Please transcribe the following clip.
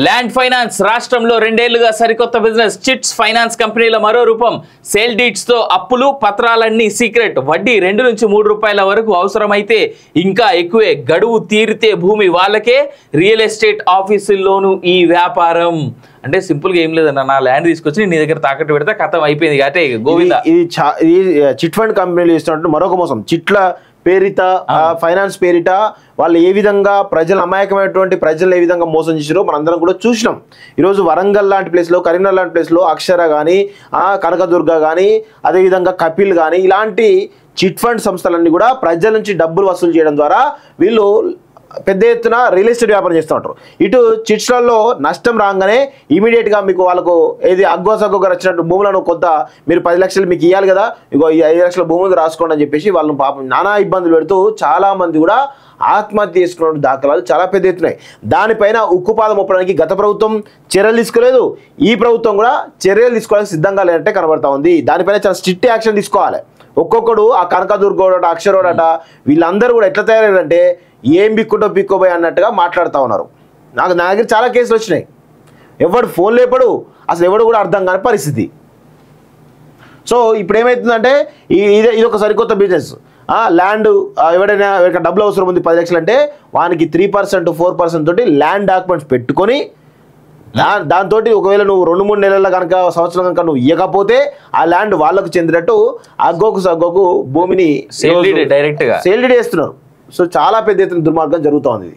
Land finance రాష్ట్రంలో 2 ఏళ్లుగా సరికొత్త బిజినెస్. చిట్స్ ఫైనాన్స్ కంపెనీల మరో రూపం. సేల్ డీడ్స్ తో అప్పులు, పత్రాలన్నీ సీక్రెట్. వడ్డీ 2 నుంచి 3 రూపాయల వరకు, అవసరమైతే ఇంకా ఎక్కువే. గడువు తీరితే భూమి వాళ్ళకే. రియల్ ఎస్టేట్ ఆఫీసుల్లోనూ ఈ వ్యాపారం. అంటే సింపుల్ గా ఏం లేదన్న, నా ల్యాండ్ తీసుకొచ్చి నీ దగ్గర తాకట్టు పెడితే కథం అయిపోయింది. అంటే గోవింద, ఇది చిట్ ఫండ్ కంపెనీలు ఇస్తున్నట్టు మరొక మోసం. చిట్ల పేరిట, ఫైనాన్స్ పేరిట వాళ్ళు ఏ విధంగా ప్రజలు, అమాయకమైనటువంటి ప్రజలు ఏ విధంగా మోసం చేసారో మనందరం కూడా చూసినాం. ఈరోజు వరంగల్ లాంటి ప్లేస్లో, కరీంనగర్ లాంటి ప్లేస్లో అక్షర కానీ, కనకదుర్గ కానీ, అదేవిధంగా కపిల్ కానీ, ఇలాంటి చిట్ ఫండ్ సంస్థలన్నీ కూడా ప్రజల నుంచి డబ్బులు వసూలు చేయడం ద్వారా వీళ్ళు పెద్ద ఎత్తున రియల్ ఎస్టేట్ వ్యాపారం చేస్తూ ఉంటారు. ఇటు చిట్స్లలో నష్టం రాగానే ఇమీడియట్గా మీకు వాళ్ళకు ఏది అగ్గోసగ్గోగా వచ్చినట్టు భూములను కొంత మీరు 10 లక్షలు మీకు ఇవ్వాలి కదా, ఇగో ఈ 5 లక్షల భూములు రాసుకోండి అని చెప్పేసి వాళ్ళని పాపం నానా ఇబ్బందులు పెడుతూ చాలా మంది కూడా ఆత్మహత్య చేసుకున్న దాఖలాలు చాలా పెద్ద ఎత్తున్నాయి. దానిపైన ఉక్కుపాదం మోపడానికి గత ప్రభుత్వం చర్యలు తీసుకోలేదు, ఈ ప్రభుత్వం కూడా చర్యలు తీసుకోవడానికి సిద్ధంగా లేదంటే కనబడతా ఉంది. దానిపైన చాలా స్ట్రిక్ట్ యాక్షన్ తీసుకోవాలి. ఒక్కొక్కడు ఆ కనకదుర్గోడట, అక్షరోడట, వీళ్ళందరూ కూడా ఎట్లా తయారయ్యారంటే ఏం బిక్కుంటో పిక్కోబోయ్ అన్నట్టుగా మాట్లాడుతూ ఉన్నారు. నా దగ్గర చాలా కేసులు వచ్చినాయి. ఎవడు ఫోన్ లేపడు, అసలు ఎవడు కూడా అర్థం కాని పరిస్థితి. సో ఇప్పుడు ఏమవుతుందంటే ఇది ఒక సరికొత్త బిజినెస్. ల్యాండ్ ఎవడైనా డబ్బులు అవసరం ఉంది 10 లక్షలు అంటే వానికి 3%, 4% తోటి ల్యాండ్ డాక్యుమెంట్స్ పెట్టుకొని దాంతో ఒకవేళ నువ్వు 2-3 నెలల కనుక, సంవత్సరం కనుక నువ్వు ఇవ్వకపోతే ఆ ల్యాండ్ వాళ్ళకు చెందినట్టు అగ్గోకు భూమిని సేల్ డీడ్ డైరెక్ట్గా సేల్ డీడ్ చేస్తున్నారు. సో చాలా పెద్ద ఎత్తున దుర్మార్గం జరుగుతూ ఉంది.